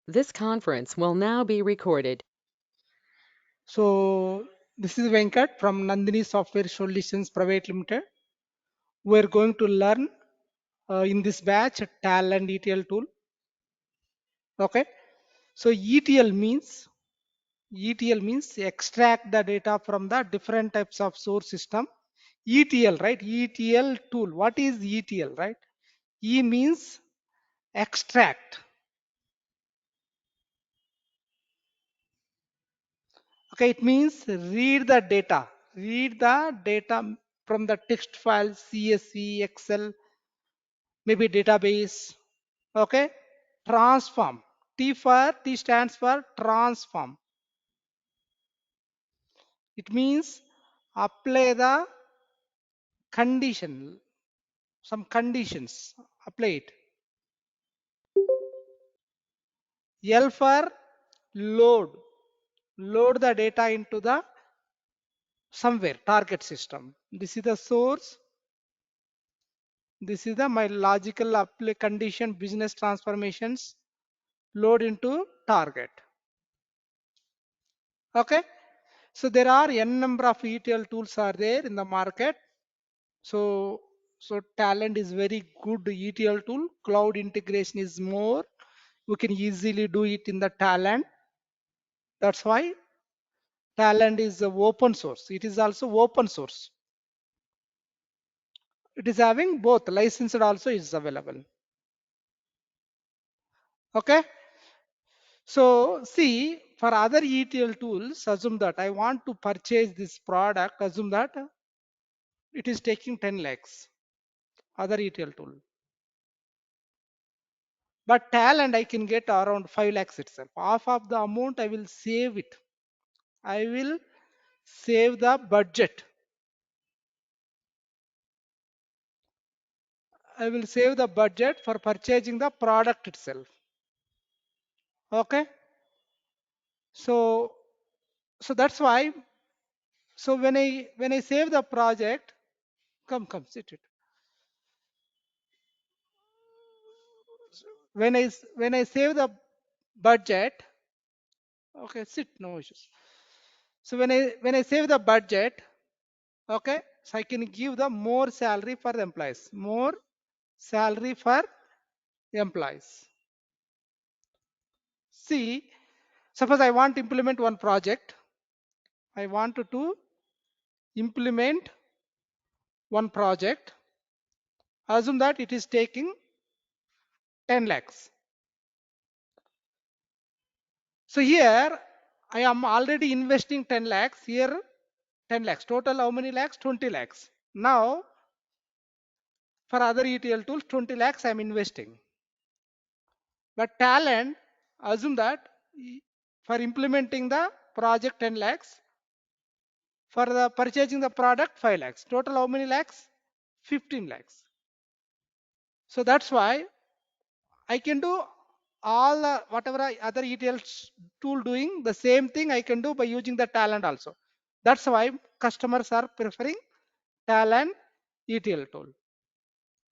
This conference will now be recorded. So this is Venkat from Nandini Software Solutions Private Limited. We're going to learn in this batch Talend ETL tool. Okay. So ETL means extract the data from the different types of source system. ETL, right? ETL tool. What is ETL, right? E means extract. Okay, it means read the data. Read the data from the text file, CSV, Excel, maybe database. Okay, transform. T stands for transform. It means apply the condition, some conditions. Apply it. L for load. Load the data into the somewhere target system. This is the source. This is the my logical apply condition business transformations load into target. Okay. So there are n number of ETL tools are there in the market. So Talend is very good ETL tool. Cloud integration is more. We can easily do it in the Talend. That's why Talend is open source. It is also open source. It is having both licensed also is available. Okay. So see, for other ETL tools, assume that I want to purchase this product. Assume that it is taking 10 lakhs. Other ETL tool. But Talend I can get around 5 lakhs itself. Half of the amount I will save it. I will save the budget. I will save the budget for purchasing the product itself. Okay. So that's why. So when I save the project, come sit it. When I save the budget, okay, sit, no issues. So when I save the budget, okay, so I can give the more salary for the employees, more salary for employees. See, suppose I want to implement one project. I want to implement one project. Assume that it is taking 10 lakhs. So here I am already investing 10 lakhs. Here 10 lakhs. Total how many lakhs? 20 lakhs. Now for other ETL tools, 20 lakhs I am investing. But Talend, assume that for implementing the project 10 lakhs, for the purchasing the product 5 lakhs. Total how many lakhs? 15 lakhs. So that's why I can do all whatever other ETL tool doing the same thing I can do by using the Talend also. That's why customers are preferring Talend ETL tool.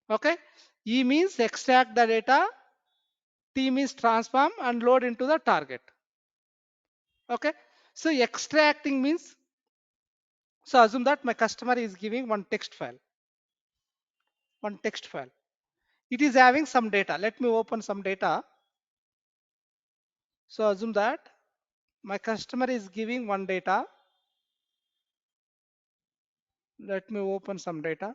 Okay. E means extract the data. T means transform and load into the target. Okay. So extracting means, so assume that my customer is giving one text file. One text file. It is having some data. Let me open some data. So assume that my customer is giving one data. Let me open some data.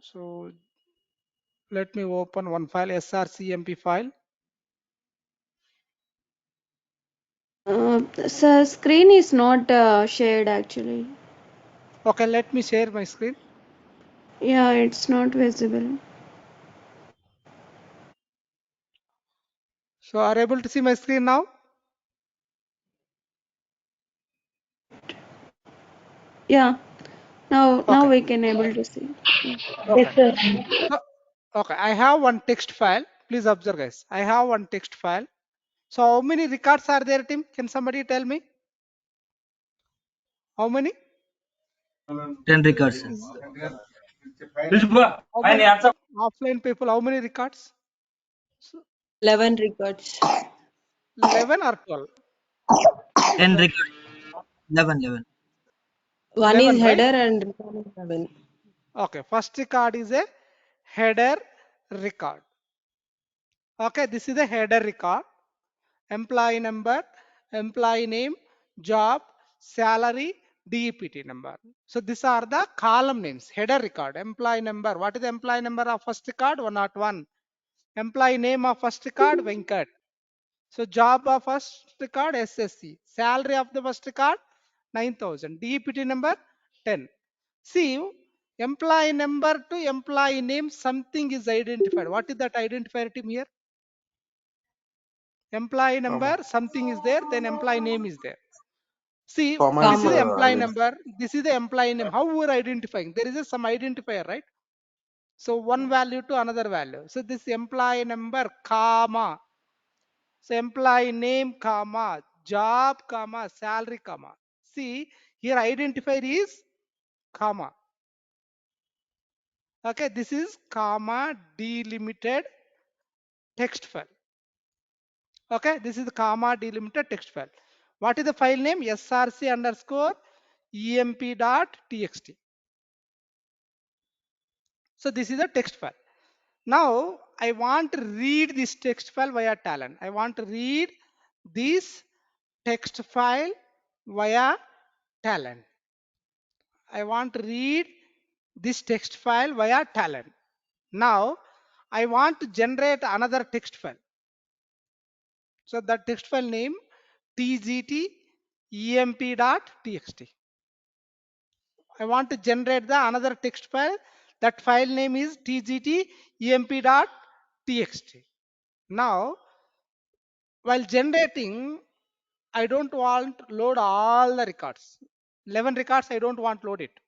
So let me open one file, srcmp file. Sir, screen is not shared actually. Okay, let me share my screen. Yeah, it's not visible. So are you able to see my screen now? Yeah, now Okay, we can able to see. Yeah. okay. Yes, sir. So, okay, I have one text file. Please observe, guys. I have one text file. So how many records are there, Tim? Can somebody tell me? How many? 10 records, sir. How many offline people? How many records? So 11 records. 11 or 12? 10 records. 11. One is 11, right? header and record is 11. Okay, first record is a header record. Okay, this is a header record. Employee number, employee name, job, salary, DEPT number. So these are the column names. Header record, employee number. What is the employee number of first record? 101. Employee name of first record, Venkat. So job of first record, SSC. Salary of the first record, 9,000. DEPT number, 10. See, employee number to employee name, something is identified. What is that identifier team here? Employee number, something is there, then employee name is there. See, this is the Comma. employee number, this is the employee name. How we are identifying? There is some identifier, right? So one value to another value. So this employee number, comma. So employee name, comma, job, comma, salary, comma. See, here identifier is comma. Okay, this is comma delimited text file. Okay, this is the comma delimited text file. What is the file name? src underscore emp.txt. So this is a text file. Now I want to read this text file via Talend. I want to read this text file via Talend. I want to read this text file via Talend. Now I want to generate another text file. So that text file name tgt emp.txt. I want to generate the another text file. That file name is tgt emp.txt. Now, while generating, I don't want load all the records. 11 records, I don't want load it.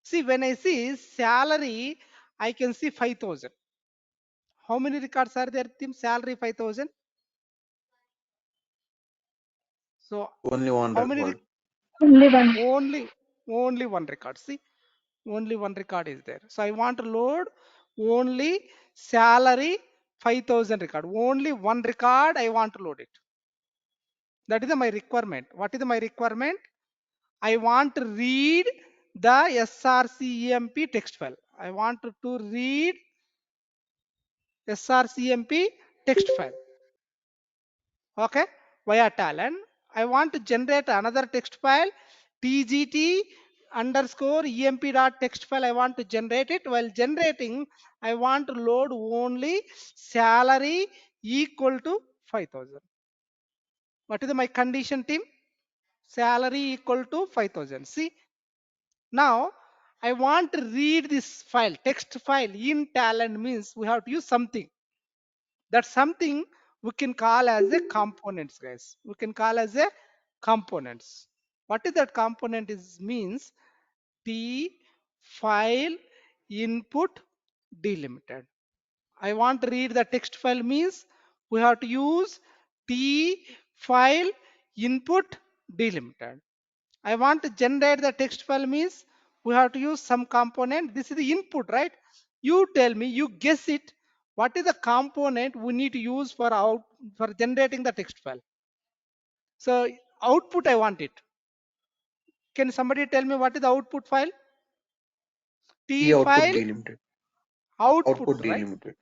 See, when I see salary, I can see 5,000. How many records are there? Team salary 5,000. So Only one how many? record. Only one. Only one record. See, only one record is there. So I want to load only salary 5,000 record. Only one record I want to load it. That is my requirement. What is my requirement? I want to read the srcemp text file. I want to read srcemp text file. Okay, via Talend. I want to generate another text file tgt underscore emp.text file. I want to generate it. While generating, I want to load only salary equal to 5,000. What is my condition, team? Salary equal to 5,000. See, now I want to read this file, text file in Talend means we have to use something. That something we can call as a components, guys. We can call as a components. What is that component is means t file input delimited. I want to read the text file means we have to use t file input delimited. I want to generate the text file means we have to use some component. This is the input, right? You tell me, you guess it. What is the component we need to use for generating the text file? So output, I want it. Can somebody tell me what is the output file? T output file delimited. output, right? Delimited.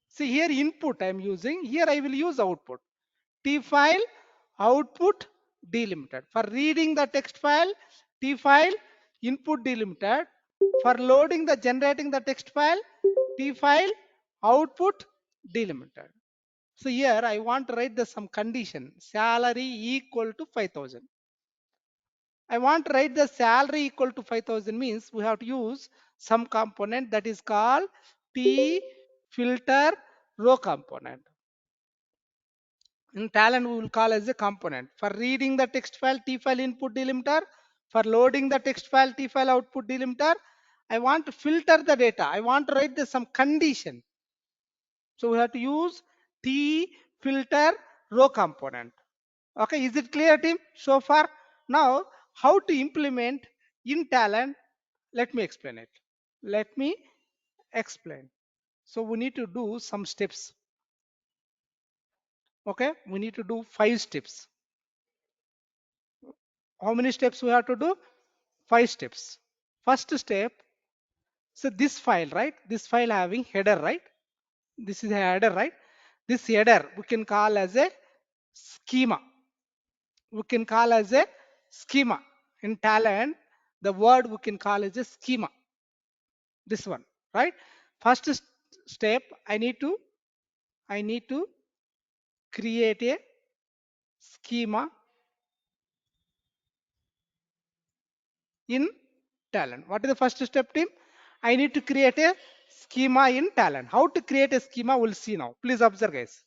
See here input I am using. Here I will use output. T file output delimited. For reading the text file, T file input delimited. For loading the generating the text file, T file output delimited. So here I want to write some condition. Salary equal to 5,000. I want to write the salary equal to 5,000 means we have to use some component that is called T filter row component. In Talend, we will call as a component. For reading the text file, tfile input delimiter. For loading the text file, tfile output delimiter. I want to filter the data. I want to write some condition. So we have to use tFilter row component. Okay, is it clear, team? So far, now how to implement in Talend? Let me explain it. Let me explain. So we need to do some steps. Okay, we need to do 5 steps. How many steps we have to do? 5 steps. First step, so this file, right? This file having header, right? This is a header, right? This header we can call as a schema. We can call as a schema. In Talend, the word we can call as a schema. This one, right? First step, I need to create a schema in Talend. What is the first step, team? I need to create a schema in Talend. How to create a schema, we'll see now. Please observe, guys.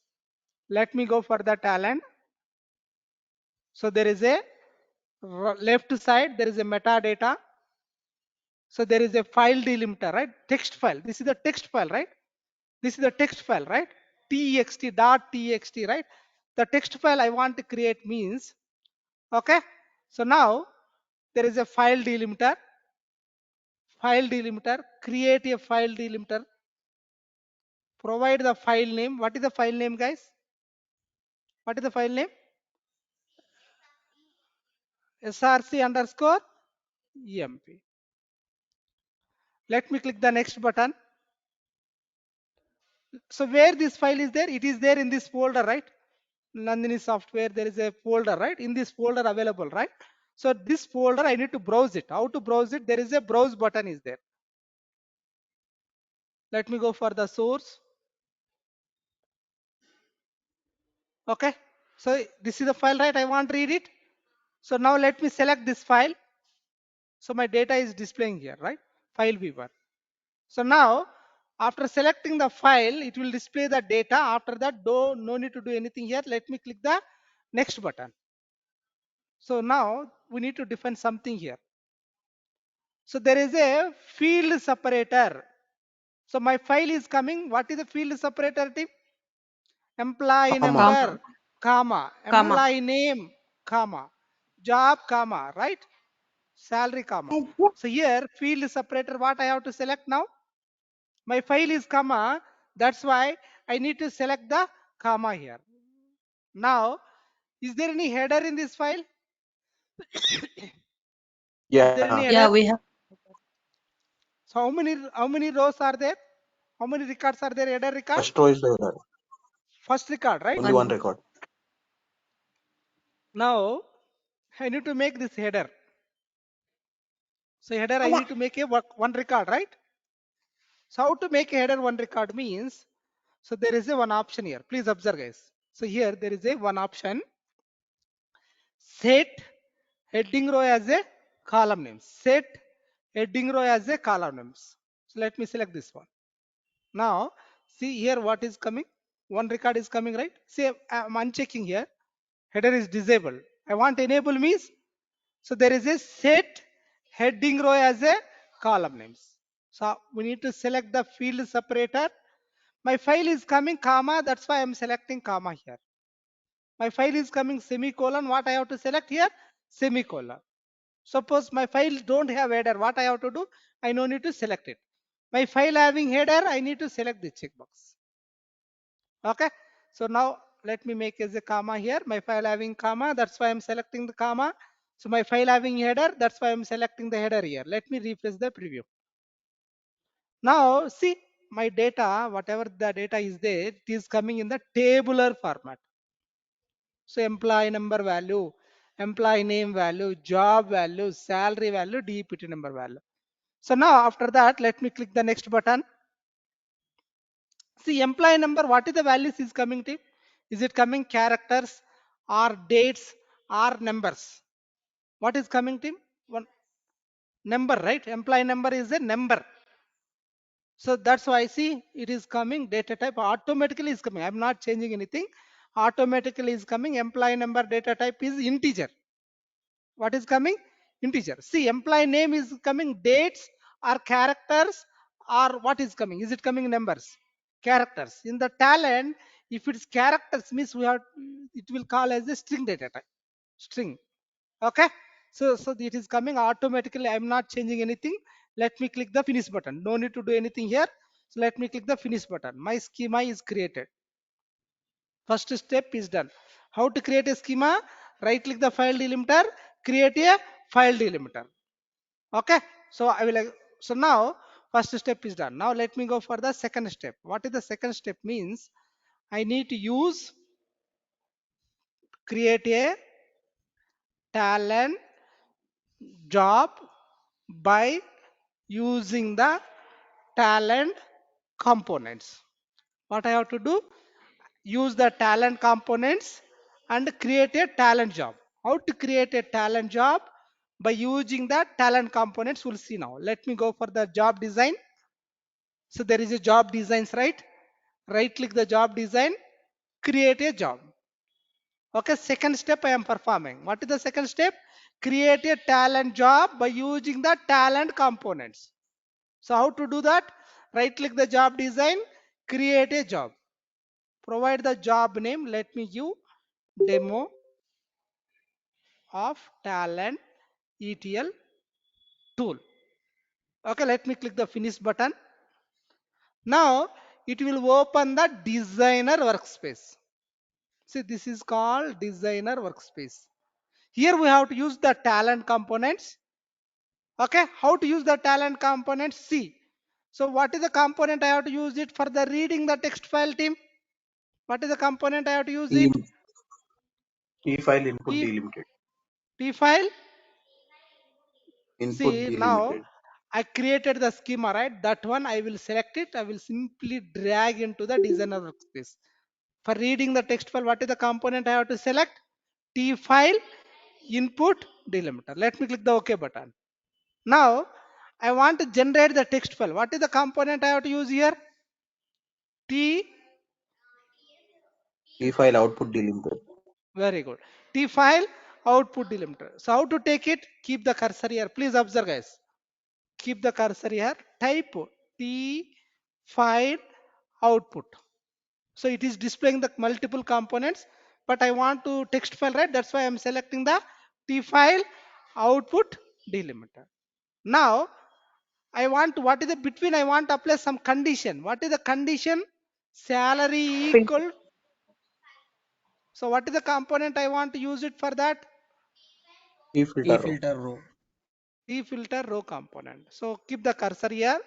Let me go for the Talend. So there is a left side, there is a metadata. So there is a file delimiter, right? Text file. This is the text file, right? This is the text file, right? Text.txt, right? The text file I want to create means, okay? So now there is a file delimiter. File delimiter. Create a file delimiter. Provide the file name. What is the file name, guys? What is the file name? src underscore emp. Let me click the next button. So where this file is there? It is there in this folder, right? Nandini software, there is a folder, right? In this folder available, right? So this folder, I need to browse it. How to browse it? There is a browse button is there. Let me go for the source. Okay. So this is the file, right? I want to read it. So now let me select this file. So my data is displaying here, right? File viewer. So now after selecting the file, it will display the data. After that, no need to do anything here. Let me click the next button. So now we need to define something here. So there is a field separator. So my file is coming. What is the field separator, team? Employee Comma. number, comma. Comma. Employee name, comma. Job, comma, right? Salary, comma. So here field separator, what I have to select now? My file is comma. That's why I need to select the comma here. Now, is there any header in this file? Is there any Yeah. header? Yeah, we have So how many rows are there? How many records are there? Header record? First row is there. First record, right? Only one one. record. Now I need to make this header. So header I need to make a one record, right? So how to make a header one record means, so there is a one option here. Please observe, guys. So here there is a one option. Set heading row as a column name. Set heading row as a column names. So let me select this one. Now see here what is coming. One record is coming, right? See I'm unchecking here. Header is disabled. I want enable means, so there is a set heading row as a column names. So we need to select the field separator. My file is coming comma, that's why I'm selecting comma here. My file is coming semicolon, what I have to select here? Semicolon. Suppose my file don't have header, what I have to do? I no need to select it. My file having header, I need to select the checkbox. Okay. So now let me make as a comma here. My file having comma, that's why I'm selecting the comma. So my file having header, that's why I'm selecting the header here. Let me refresh the preview. Now see my data, whatever the data is there, it is coming in the tabular format. So employee number value, employee name value, job value, salary value, DPT number value. So now after that, let me click the next button. See employee number, what is the values is coming to? Is it coming characters or dates or numbers? What is coming to? One number, right? Employee number is a number. So that's why I see it is coming data type automatically is coming. I'm not changing anything. Automatically is coming. Employee number data type is integer. What is coming? Integer. See employee name is coming dates or characters or what is coming? Is it coming numbers? Characters. In the Talend, if it's characters means we have, it will call as a string data type. String. Okay. So it is coming automatically. I'm not changing anything. Let me click the finish button. No need to do anything here. So let me click the finish button. My schema is created. First step is done. How to create a schema? Right click the file delimiter, create a file delimiter. Okay. So I will. So now first step is done. Now let me go for the second step. What is the second step means? I need to use create a talent job by using the talent components. What I have to do? Use the talent components and create a talent job. How to create a talent job? By using the talent components, we'll see now. Let me go for the job design. So there is a job designs, right? Right click the job design, create a job. Okay, second step I am performing. What is the second step? Create a talent job by using the talent components. So how to do that? Right click the job design, create a job. Provide the job name. Let me give demo of Talend ETL tool. Okay, let me click the finish button. Now it will open the designer workspace. See, this is called designer workspace. Here we have to use the talent components. Okay, how to use the talent components? See, so what is the component I have to use it for the reading the text file team? What is the component I have to use T, it? T file input T, delimited. T file. Input See, now delimited. I created the schema, right? That one I will select it. I will simply drag into the designer workspace. For reading the text file, what is the component I have to select? T file input delimiter. Let me click the OK button. Now I want to generate the text file. What is the component I have to use here? T, T file output delimited. very good. T file output delimiter. So how to take it? Keep the cursor here. Please observe, guys. Keep the cursor here. Type T file output. So it is displaying the multiple components, but I want to text file, right? That's why I'm selecting the T file output delimiter. Now I want to, what is the between? I want to apply some condition. What is the condition? Salary equal. So what is the component I want to use it for that? T filter row. tFilterRow. tFilterRow component. So keep the cursor here.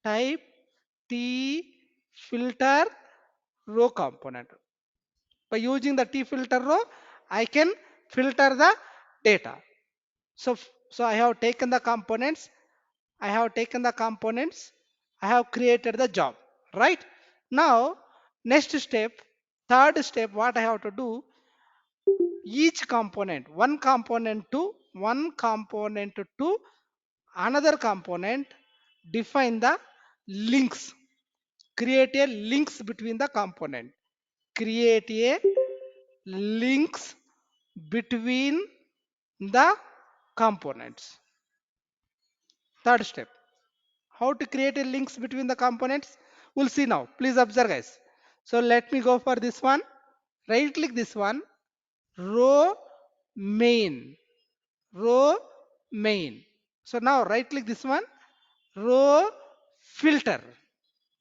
Type tFilterRow component. By using the tFilterRow, I can filter the data. So I have taken the components. I have taken the components. I have created the job. Right? Now, next step, third step, what I have to do? Each component, one component to another component, define the links. Create a links between the component. Create a links between the components. Third step, how to create a links between the components? We'll see now. Please observe, guys. So let me go for this one. Right click this one. Row main. Row main. So now right click this one. Row filter.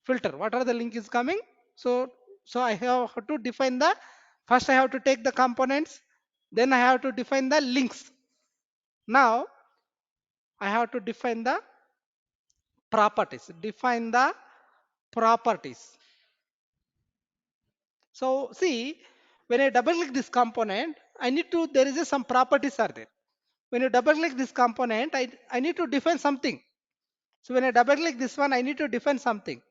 Filter. What are the link is coming? So I have to define the, first I have to take the components, then I have to define the links. Now I have to define the properties. Define the properties. So see, when I double click this component, I need to, there is some properties are there. When you double click this component, I need to define something. So when I double click this one, I need to define something.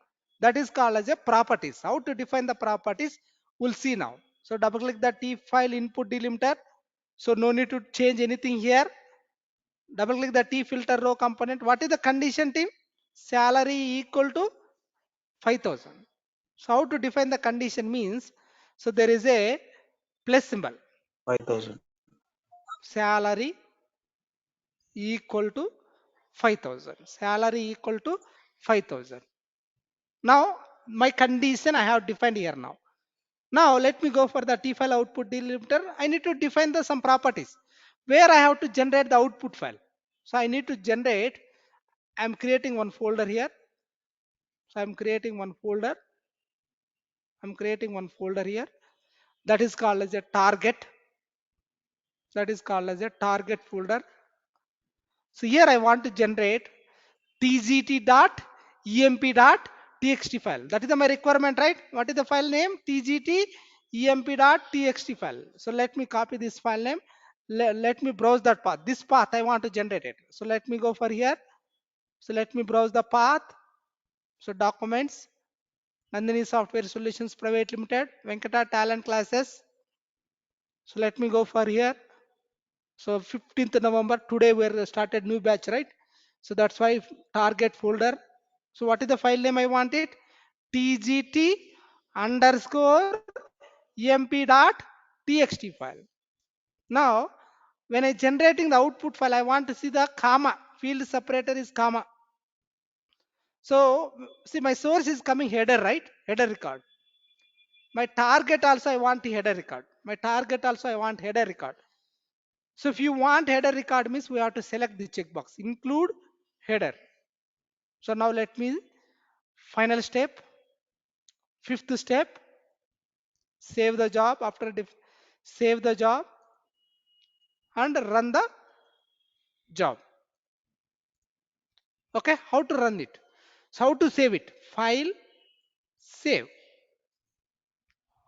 That is called as a properties. How to define the properties? We'll see now. So double click the T file input delimiter. So no need to change anything here. Double click the tFilterRow component. What is the condition, team? Salary equal to 5,000. So how to define the condition means, so there is a plus symbol. 5000. Salary equal to 5,000. Salary equal to 5,000. Now my condition I have defined here now. Now let me go for the T file output delimiter. I need to define the some properties where I have to generate the output file. So I need to generate I'm creating one folder here. So I'm creating one folder. I'm creating one folder here. That is called as a target. That is called as a target folder. So here I want to generate tgt.emp.txt file. That is my requirement, right? What is the file name? tgt.emp.txt file. So let me copy this file name. Let me browse that path. This path I want to generate it. So let me go for here. So let me browse the path. So documents, Nandini Software Solutions Private Limited, Venkata Talent classes. So let me go for here. So 15th November, today we started new batch, right? So that's why target folder. So what is the file name I want it? tgt underscore emp.txt file. Now, when I generating the output file, I want to see the comma. Field separator is comma. So see my source is coming header, right? Header record. My target also I want header record. My target also I want header record. So if you want header record means we have to select the checkbox, include header. So now let me final step, fifth step, save the job after save the job and run the job. Okay, how to run it? So how to save it? File, save.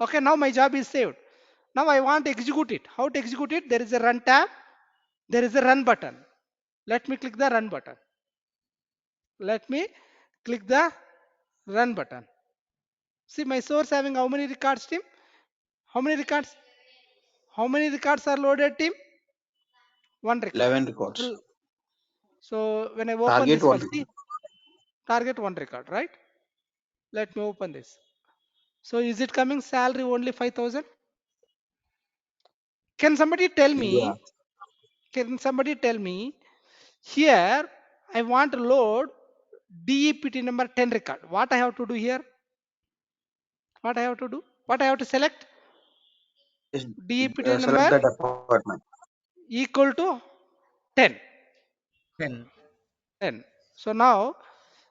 Okay, now my job is saved. Now I want to execute it. How to execute it? There is a run tab, there is a run button. Let me click the run button. Let me click the run button. See my source having how many records, team? How many records? How many records are loaded, team? One record. 11 records. So when I open Target this file, one. see, target one record, right? Let me open this. So is it coming salary only 5,000? Can somebody tell Yeah. me? Can somebody tell me? Here I want to load DEPT number 10 record. What I have to do here? What I have to do? What I have to select? Is DEPT select number the department. equal to 10. 10. 10. So now,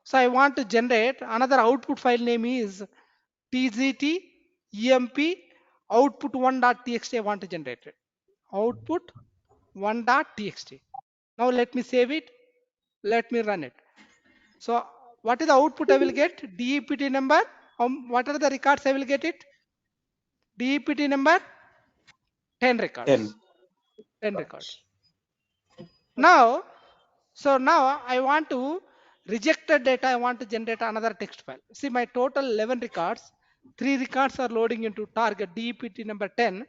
so I want to generate another output file name is tgt emp output1.txt. I want to generate it. Output1.txt. Now let me save it. Let me run it. So what is the output I will get? DEPT number. What are the records I will get it? DEPT number 10 records. 10. 10 records. Now, so now I want to rejected data. I want to generate another text file. See my total 11 records. 3 records are loading into target DEPT number 10.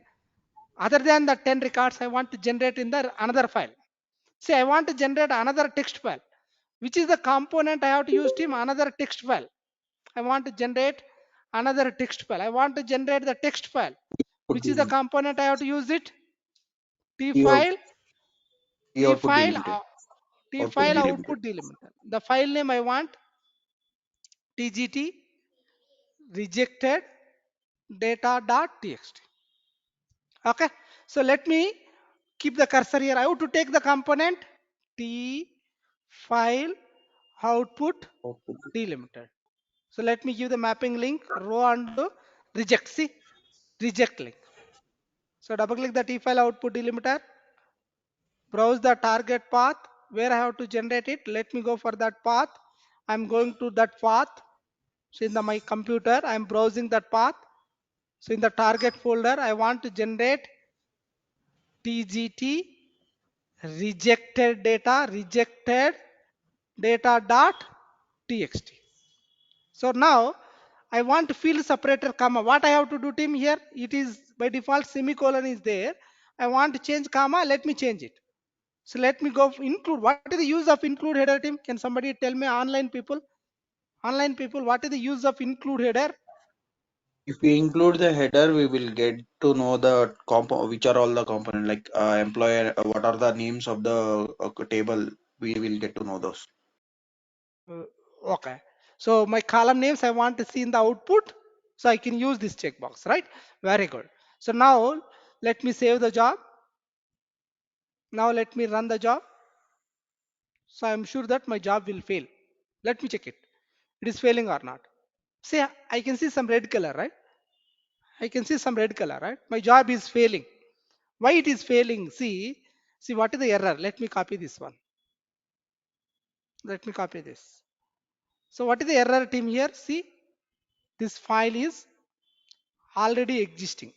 Other than the 10 records, I want to generate in the another file. See, I want to generate another text file. Which is the component I have to use, team? Another text file. I want to generate another text file. I want to generate the text file. Put Which is the the component I have to use it? T T out file, T T output file, delimited. T Output file delimited. output delimiter. The file name I want tgt rejected data.txt. Okay, so let me keep the cursor here. I have to take the component T file output Output. delimited. So let me give the mapping link row and reject. See, reject link. So double click the T file output delimiter. Browse the target path where I have to generate it. Let me go for that path. I'm going to that path. So in my computer, I'm browsing that path. So in the target folder, I want to generate tgt rejected data dot txt. So now I want to field separator comma. What I have to do, team, here? It is by default semicolon is there. I want to change comma. Let me change it. So let me go include. What is the use of include header, team? Can somebody tell me, online people? Online people, what is the use of include header? If we include the header, we will get to know the which are all the component like employer, what are the names of the table. We will get to know those. Uh, okay. So my column names I want to see in the output. So I can use this checkbox, right? Very good. So now let me save the job. Now let me run the job. So I'm sure that my job will fail. Let me check it. It is failing or not. See, I can see some red color, right? I can see some red color, right? My job is failing. Why it is failing? See what is the error? Let me copy this one. Let me copy this. So what is the error team here? See, this file is already existing.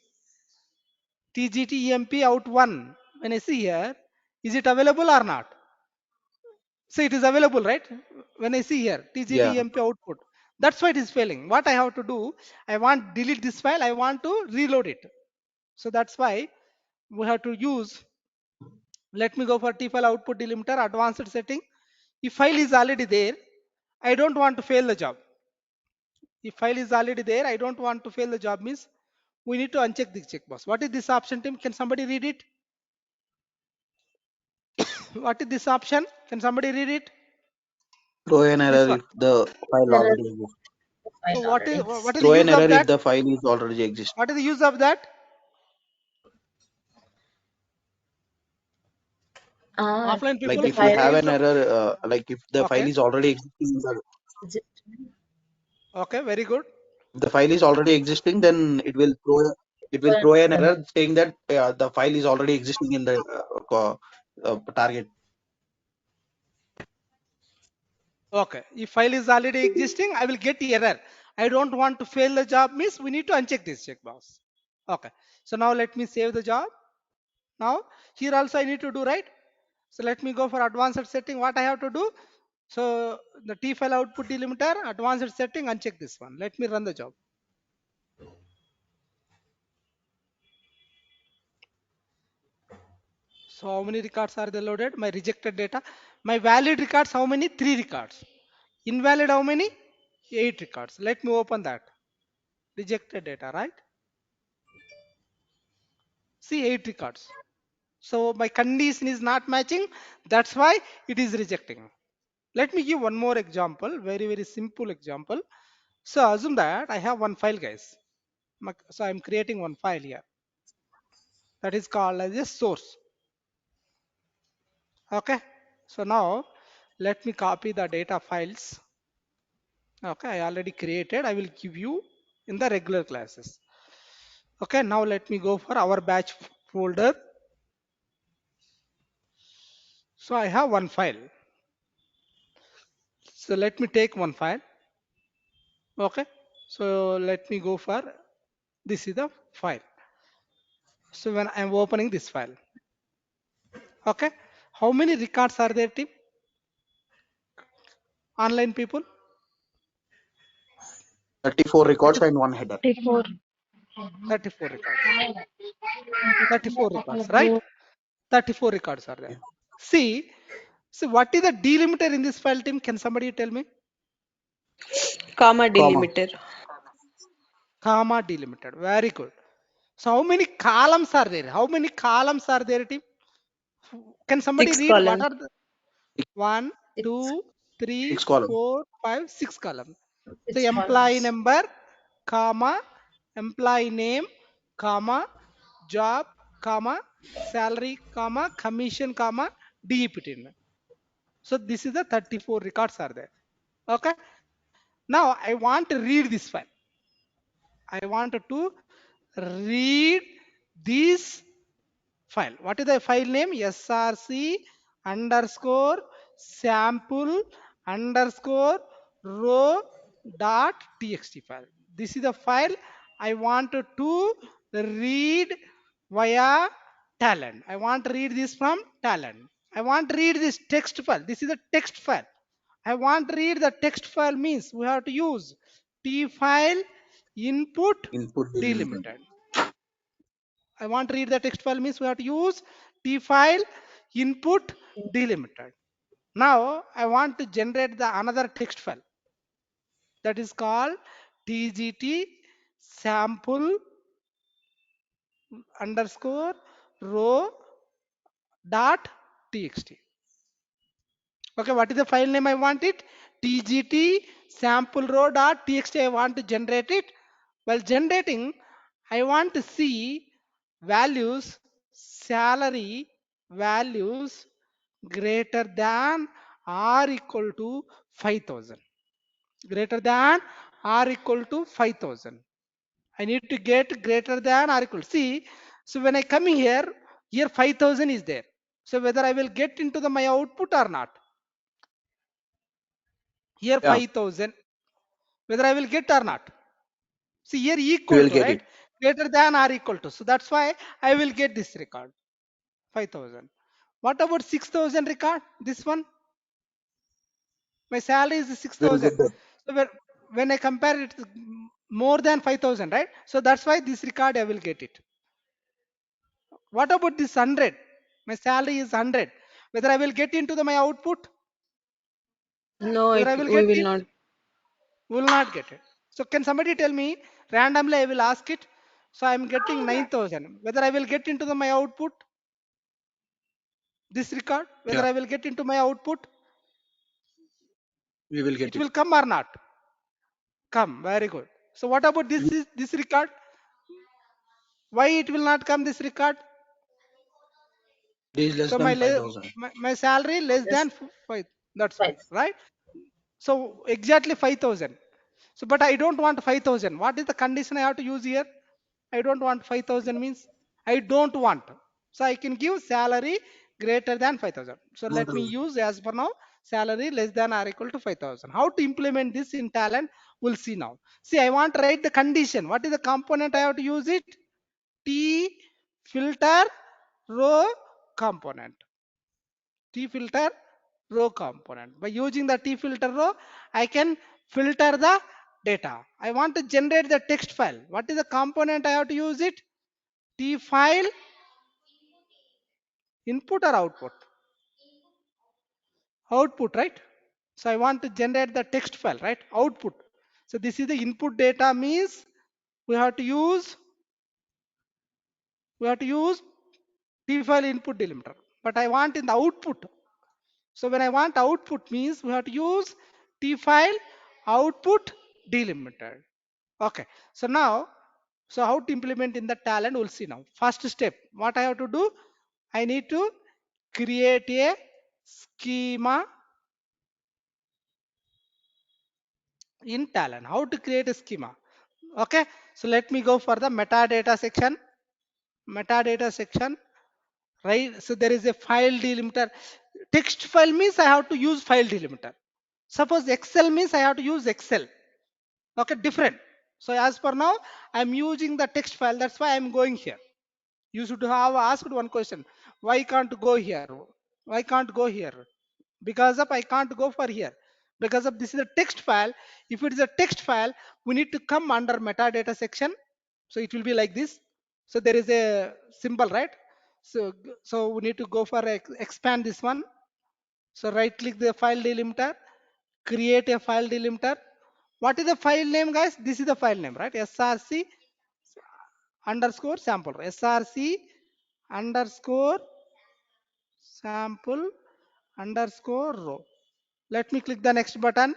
TGTEMP out 1. When I see here, is it available or not? So it is available, right? When I see here, Yeah. TGTEMP output. That's why it is failing. What I have to do, I want delete this file, I want to reload it. So that's why we have to use, let me go for tfile output delimiter, advanced setting. If file is already there, I don't want to fail the job. If file is already there, I don't want to fail the job means we need to uncheck the checkbox. What is this option team? Can somebody read it? What is this option? Can somebody read it? Throw an This error one. if the file Error already exists. So file what already is exists. the Throw an use of error if that? the file is already existing. What is the use of that? Offline If Like people, the if we what is the file have use an of? error, like if the file Okay. is already existing, in the, exists, Okay. Very good. if the file is already existing, then it will throw an error saying that the file is already existing in the target. Okay. If file is already existing, I will get error. I don't want to fail the job means we need to uncheck this checkbox. Okay. So now let me save the job. Now here also I need to do, right? So let me go for advanced setting. What I have to do? So the T file output delimiter, advanced setting, uncheck this one. Let me run the job. So how many records are they loaded? My rejected data. My valid records, how many? 3 records. Invalid, how many? 8 records. Let me open that. Rejected data, right? See, 8 records. So my condition is not matching. That's why it is rejecting. Let me give one more example. Very, very simple example. So assume that I have one file, guys. So I'm creating one file here. That is called as a source. Okay. So now let me copy the data files. Okay, I already created. I will give you in the regular classes. Okay, now let me go for our batch folder. So I have one file. So let me take one file. Okay, so let me go for, this is the file. So when I'm opening this file, okay, how many records are there, team? Online people? 34 records 30, and one header. 34. 34 records. 34 records, right? 34 records are there. Yeah. See, so what is the delimiter in this file, team? Can somebody tell me? Comma Comma. delimiter. Comma delimited. Very good. So how many columns are there? How many columns are there, team? Can somebody 6 read what columns. are the one, It's two, three, 6 columns. 4, 5, 6 columns? So it's employee columns. number, comma, employee name, comma, job, comma, salary, comma, commission, comma, DEPT. So this is the 34 records are there. Okay. Now I want to read this file. I wanted to read this file. What is the file name? src underscore sample underscore row dot txt file. This is the file I wanted to read via Talend. I want to read this from Talend. I want to read this text file. This is a text file. I want to read the text file means we have to use t file input Input delimited. delimited. I want to read the text file means we have to use t file input delimited. Now I want to generate the another text file that is called tgt sample underscore row dot txt. Okay, what is the file name I want it? tgt sample row dot txt. I want to generate it. While generating, I want to see values, salary values greater than or equal to 5000. Greater than or equal to 5000. I need to get greater than or equal. See, so when I come here 5000 is there. So whether I will get into my output or not. Here Yeah, 5000. Whether I will get or not. See here we equal will to, get right? it. Greater than or equal to. So that's why I will get this record. 5000. What about 6000 record? This one. My salary is We will 6000. get that. So when I compare it more than 5000, right? So that's why this record I will get it. What about this 100? My salary is 100. Whether I will get into my output, No, whether it I will we get will it, not. will not get it. So can somebody tell me randomly? I will ask it. So I am getting 9000. Whether I will get into my output, this record, whether Yeah, I will get into my output, we will get it it. will come or not? Come. Very good. So what about this record? Why it will not come this record? This is less So than 5,000. my salary less Yes, than 5. That's why, right. right? So exactly 5000. So but I don't want 5000. What is the condition I have to use here? I don't want 5000 means I don't want. So I can give salary greater than 5000. So let me use as per now salary less than or equal to 5000. How to implement this in Talend? We'll see now. See, I want to write the condition. What is the component I have to use it? T filter row component. tFilter row component. By using the tFilter row, I can filter the data. I want to generate the text file. What is the component I have to use it? tFile input or output? Output, right? So I want to generate the text file, right? Output. So this is the input data means we have to use we have to use tFile input delimiter. But I want in the output. So when I want output means we have to use tFile output delimited. Okay. So now, so how to implement in the Talend, we'll see now. First step, what I have to do? I need to create a schema in Talend. How to create a schema? Okay. So let me go for the metadata section. Metadata section. Right. So there is a file delimiter. Text file means I have to use file delimiter. Suppose Excel means I have to use Excel. Okay, different. So as per now, I'm using the text file. That's why I'm going here. You should have asked one question. Why can't go here? Why can't go here? Because of I can't go for here. Because of this is a text file. If it is a text file, we need to come under metadata section. So it will be like this. So there is a symbol, right? So we need to go for expand this one. So right click the file delimiter, create a file delimiter. What is the file name, guys? This is the file name, right? src underscore sample. src underscore sample underscore row. Let me click the next button.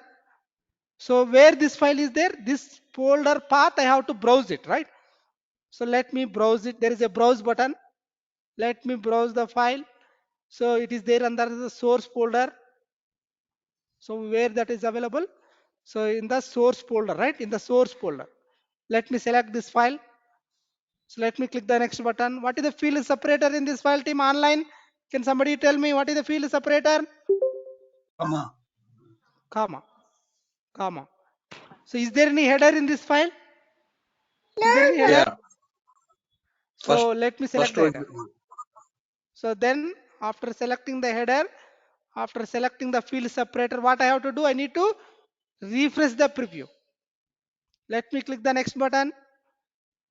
So where this file is there, this folder path, I have to browse it, right? So let me browse it. There is a browse button. Let me browse the file. So it is there under the source folder. So where that is available? So in the source folder, right? In the source folder. Let me select this file. So let me click the next button. What is the field separator in this file, team online? Can somebody tell me what is the field separator? Comma. Comma. Comma. So is there any header in this file? Is there any header? Yeah. First, So let me select first the one. header. So then after selecting the header, after selecting the field separator, what I have to do? I need to refresh the preview. Let me click the next button.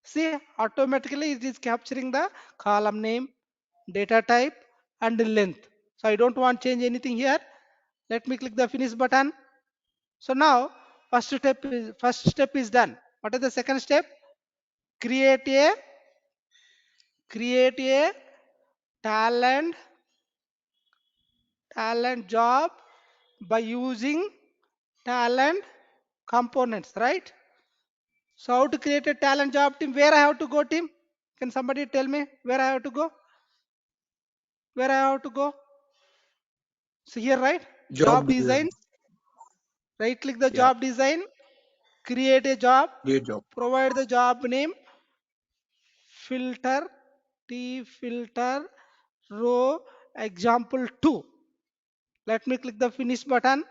See, automatically it is capturing the column name, data type, and the length. So I don't want to change anything here. Let me click the finish button. So now first step is done. What is the second step? Create a create a talent talent job by using talent components, right? So how to create a talent job, team? Where I have to go, team? Can somebody tell me where I have to go? Where I have to go? So here, right? Job design. designs. Right click the Yeah. job design, create a job, Create job. provide the job name, filter, tFilter row example 2. Let me click the finish button.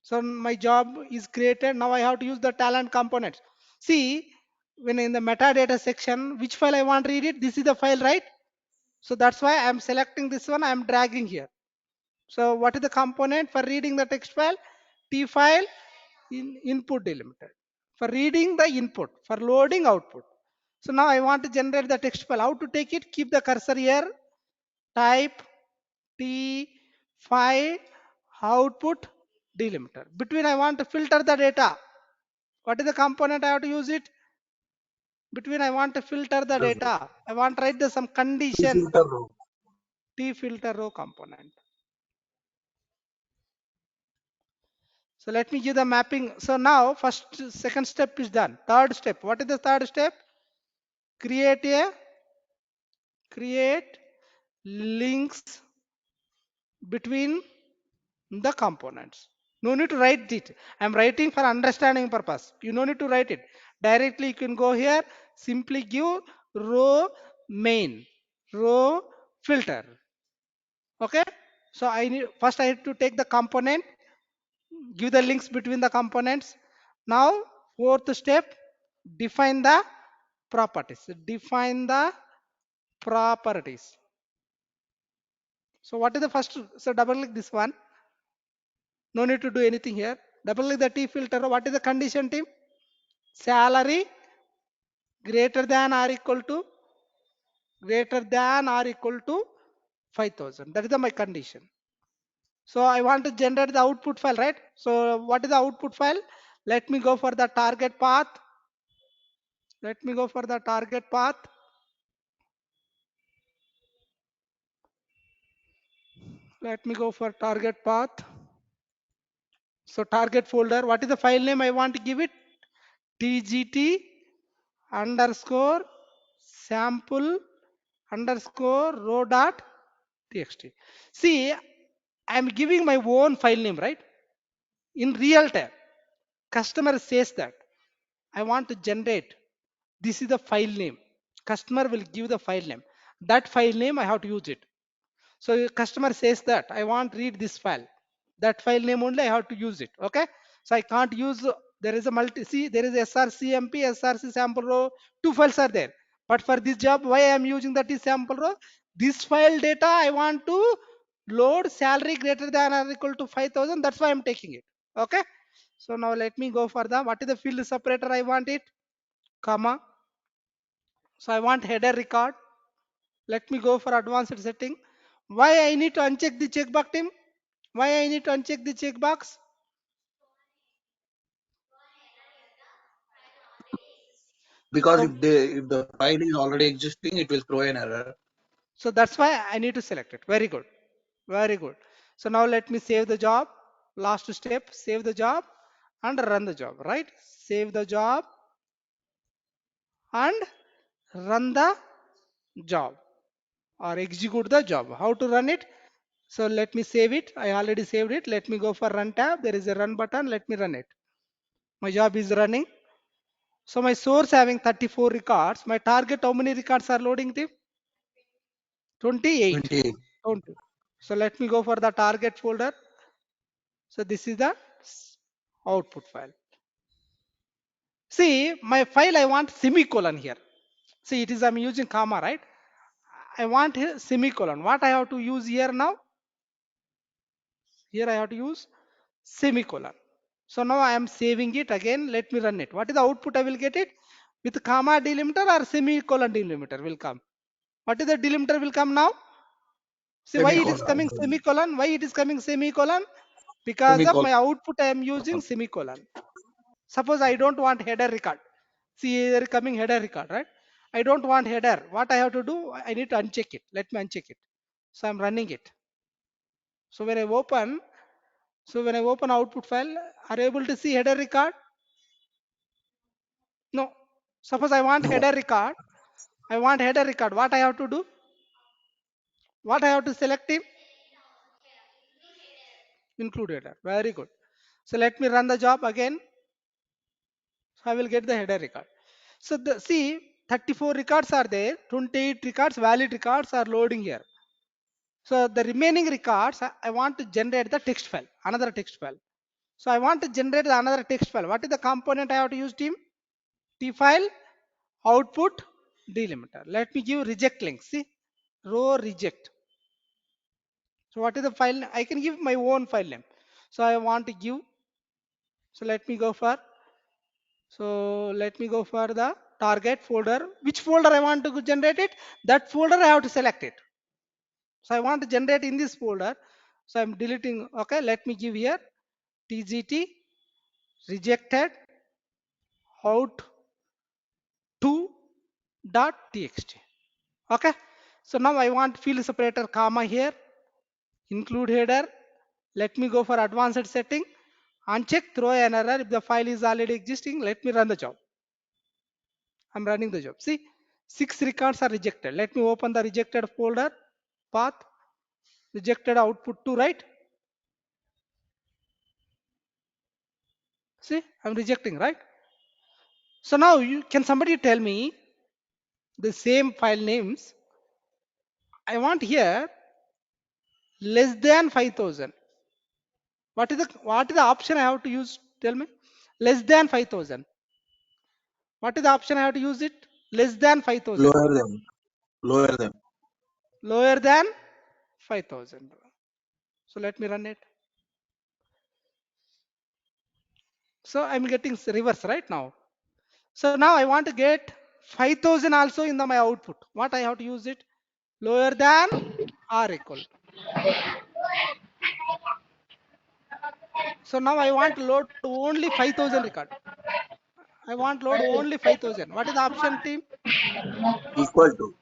So my job is created. Now I have to use the talent components. See, when in the metadata section, which file I want to read it, this is the file, right? So that's why I'm selecting this one, I'm dragging here. So what is the component for reading the text file? T file in input delimited. For reading the input, for loading output. So now I want to generate the text file. How to take it? Keep the cursor here. Type T file output delimiter. Between I want to filter the data. What is the component I have to use it? Between I want to filter the data. I want to write the some condition. tFilterRow. tFilterRow component. So let me give the mapping. So now second step is done. Third step. What is the third step? Create links between the components. No need to write it. I'm writing for understanding purpose. You no need to write it. Directly you can go here, simply give row main, row filter. Okay. So I need first I have to take the component, give the links between the components. Now fourth step, define the properties. Define the properties. So what is the first? So double click this one. No need to do anything here. Double click the tFilter. What is the condition, team? Salary greater than or equal to 5,000. That is my condition. So I want to generate the output file, right? So what is the output file? Let me go for the target path. Let me go for the target path. Let me go for target path. So target folder, what is the file name I want to give it? tgt underscore sample underscore row dot txt. See, I'm giving my own file name, right? In real time, customer says that I want to generate. This is the file name. Customer will give the file name. That file name I have to use it. So customer says that I want to read this file. That file name only I have to use it. Okay. So I can't use. There is a see. There is srcmp, src sample row. Two files are there. But for this job, why I am using that is sample row? This file data I want to load salary greater than or equal to 5,000. That's why I'm taking it. Okay. So now let me go for the what is the field separator I want it, comma. So I want header record. Let me go for advanced setting. Why I need to uncheck the checkbox, team? Why I need to uncheck the checkbox? Because So, if the file is already existing, it will throw an error. so that's why I need to select it. Very good. Very good. So now let me save the job. Last step, save the job and run the job, right? Save the job and run the job or execute the job. How to run it? So let me save it. I already saved it. Let me go for run tab. There is a run button. Let me run it. My job is running. So my source having 34 records. My target, how many records are loading? 28. 28. 20. So let me go for the target folder. So this is the output file. See, my file I want semicolon here. See, it is I'm using comma, right? I want here semicolon. What I have to use here now? Here I have to use semicolon. So now I am saving it again. Let me run it. What is the output I will get it? With comma delimiter or semicolon delimiter will come. What is the delimiter will come now? See why it is coming Semicolon. semicolon? Why it is coming semicolon? Because of Semicolon. my output I am using semicolon. Suppose I don't want header record. See here coming header record, right? I don't want header. What I have to do? I need to uncheck it. Let me uncheck it. So I'm running it. So when I open output file, are you able to see header record? No. Suppose I want No. header record. I want header record. What I have to do? What I have to select him? include header. Very good. So let me run the job again. So I will get the header record. So see, 34 records are there, 28 records, valid records are loading here. So the remaining records, I want to generate the text file, another text file. So I want to generate another text file. What is the component I have to use, team? tFile output delimiter. Let me give reject link. See, row reject. So what is the file? I can give my own file name. So I want to give. So let me go for. So let me go for the target folder. Which folder I want to generate it? That folder I have to select it. So I want to generate in this folder. So I'm deleting. Okay, let me give here tgt rejected out 2.txt. Okay. So now I want field separator comma here, include header. Let me go for advanced setting. Uncheck, throw an error if the file is already existing. Let me run the job. I'm running the job. See, 6 records are rejected. Let me open the rejected folder path. Rejected output 2, right? See, I'm rejecting, right? So now can somebody tell me the same file names? I want here less than 5,000. What is the option I have to use? Tell me. Less than 5,000. What is the option I have to use it? Less than 5,000. Lower them. Lower them. Lower than 5,000. So let me run it. So I'm getting reverse right now. So now I want to get 5,000 also in my output. What I have to use it? Lower than or equal. So now I want to load only 5,000 record. I want load only 5,000. What is the option, team? Equal to.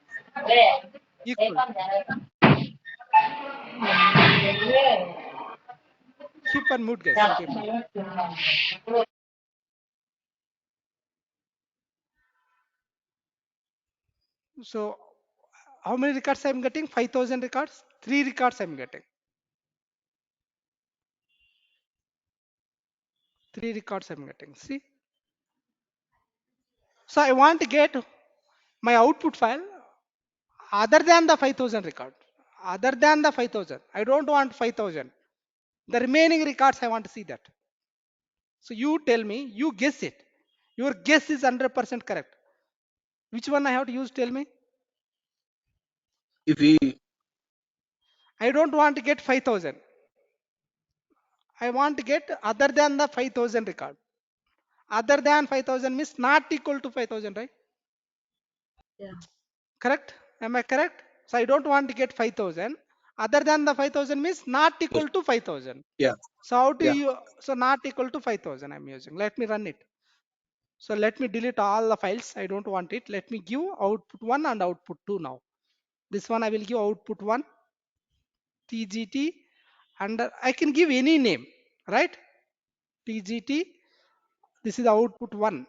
Equal to. Keep on mute, guys. Some people. So how many records I'm getting? 5,000 records. 3 records I'm getting. 3 records I'm getting. See. So I want to get my output file other than the 5,000 record. Other than the 5,000. I don't want 5,000. The remaining records I want to see that. So you tell me, you guess it. Your guess is 100% correct. Which one I have to use? Tell me. If we I don't want to get 5,000. I want to get other than the 5,000 record. Other than 5,000 means not equal to 5,000, right? Yeah. Correct? Am I correct? So I don't want to get 5,000. Other than the 5,000 means not yes, equal to 5,000. yeah, So how do yeah. you? So not equal to 5,000 I'm using. Let me run it. So let me delete all the files. I don't want it. Let me give output 1 and output 2 now. This one I will give output 1 tgt, and I can give any name, right? tgt. This is output 1.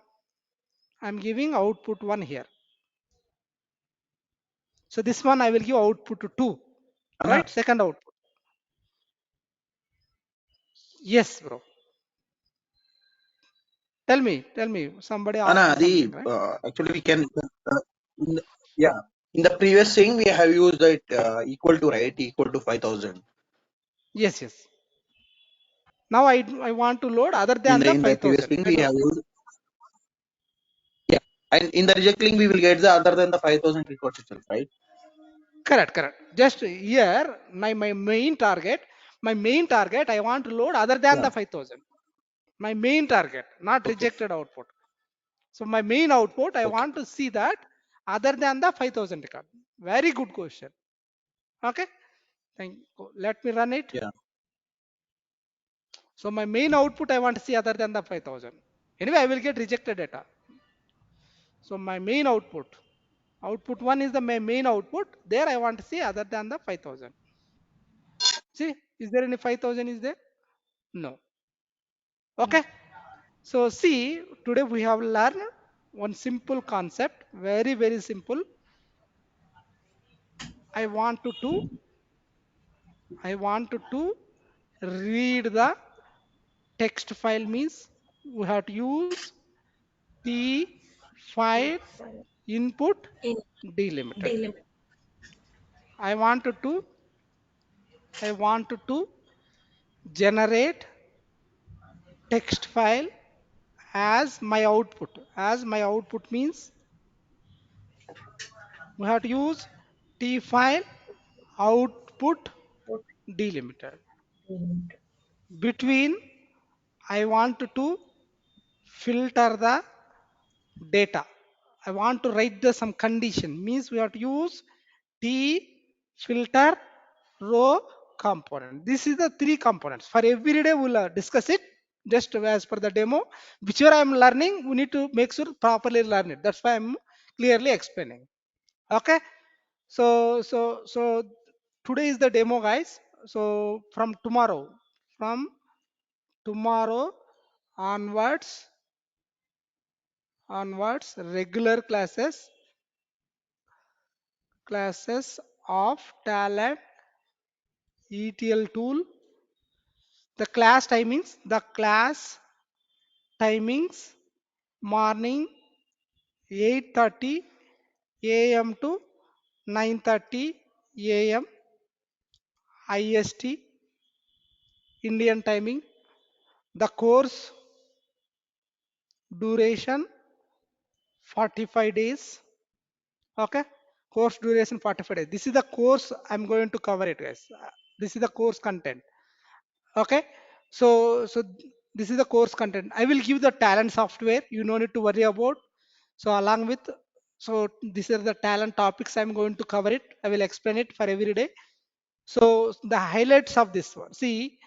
I'm giving output 1 here. So this one I will give output 2, Anna, right? Second output. Yes, bro. Tell me. Somebody asked Anna, something, right? actually we can, in the, yeah, in the previous thing we have used it equal to, right? Equal to 5,000. Yes, yes. Now I want to load other than the In the previous 5,000. thing we That have used, yeah. And in the reject link we will get the other than the 5,000 records itself, right? correct. Just here, my main target, I want to load other than Yeah. the 5,000. My main target, not Okay. rejected output. So my main output, I Okay. want to see that other than the 5,000 record. Very good question. Okay. Thank you. Let me run it. Yeah. So my main output, I want to see other than the 5,000. Anyway, I will get rejected data. So my main output 1 is the main output. There I want to see other than the 5,000. See, is there any 5,000 is there? No. Okay. So see, today we have learned one simple concept, very simple. I want to do read the text file means we have to use t file File input in delimited. delimit. I wanted to generate text file as my output. As my output means we have to use t file output Put delimited. delimit. Between I want to filter the data. I want to write the some condition means we have to use t filter row component. This is the three components. For every day we'll discuss it just as per the demo. Whichever I'm learning, we need to make sure properly learn it. That's why I'm clearly explaining. Okay. So today is the demo, guys. So from tomorrow onwards regular classes of Talend ETL tool. The class timings morning 8:30 a.m. to 9:30 a.m. IST Indian timing. The course duration 45 days. Okay, course duration 45 days. This is the course I'm going to cover it, guys. This is the course content. Okay, so this is the course content. I will give the talent software, you no need to worry about. So along with, so these are the talent topics I'm going to cover it. I will explain it for every day. So the highlights of this one, see,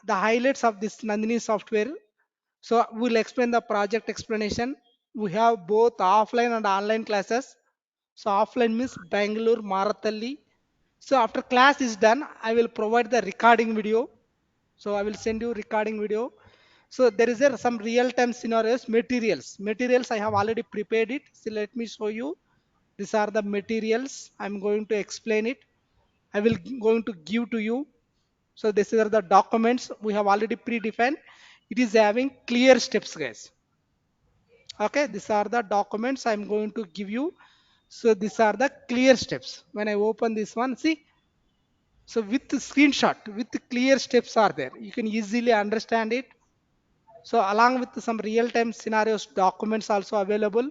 the highlights of this Nandini software. So we'll explain the project explanation. We have both offline and online classes. So offline means Bangalore, Marathali. So after class is done, I will provide the recording video. So I will send you recording video. So there is some real-time scenarios, materials I have already prepared it. So let me show you. These are the materials. I'm going to explain it. I will going to give to you. So these are the documents we have already predefined. It is having clear steps, guys. Okay, these are the documents I'm going to give you. So these are the clear steps. When I open this one, see, so with the screenshot, with the clear steps are there. You can easily understand it. So along with some real-time scenarios, documents also available.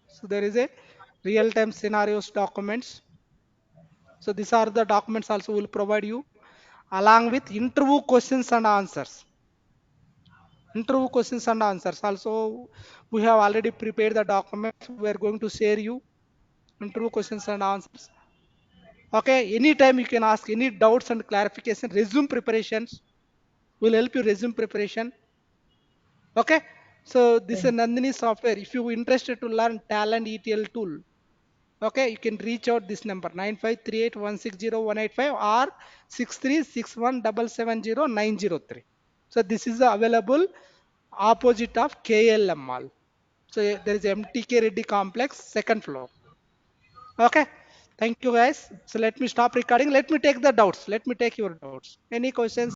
So there is a real-time scenarios documents. So these are the documents also will provide you along with interview questions and answers. Interview questions and answers. Also, we have already prepared the documents. We are going to share you interview questions and answers. Okay, anytime you can ask any doubts and clarification. Resume preparations will help you resume preparation. Okay, so this is Okay. Nandini software. If you interested to learn Talend ETL tool, okay, you can reach out this number 9538160185 or 6361770903. So this is available opposite of KLM mall. So there is MTK Reddy complex, second floor. Okay, thank you, guys. So let me stop recording. Let me take the doubts. Let me take your doubts. Any questions?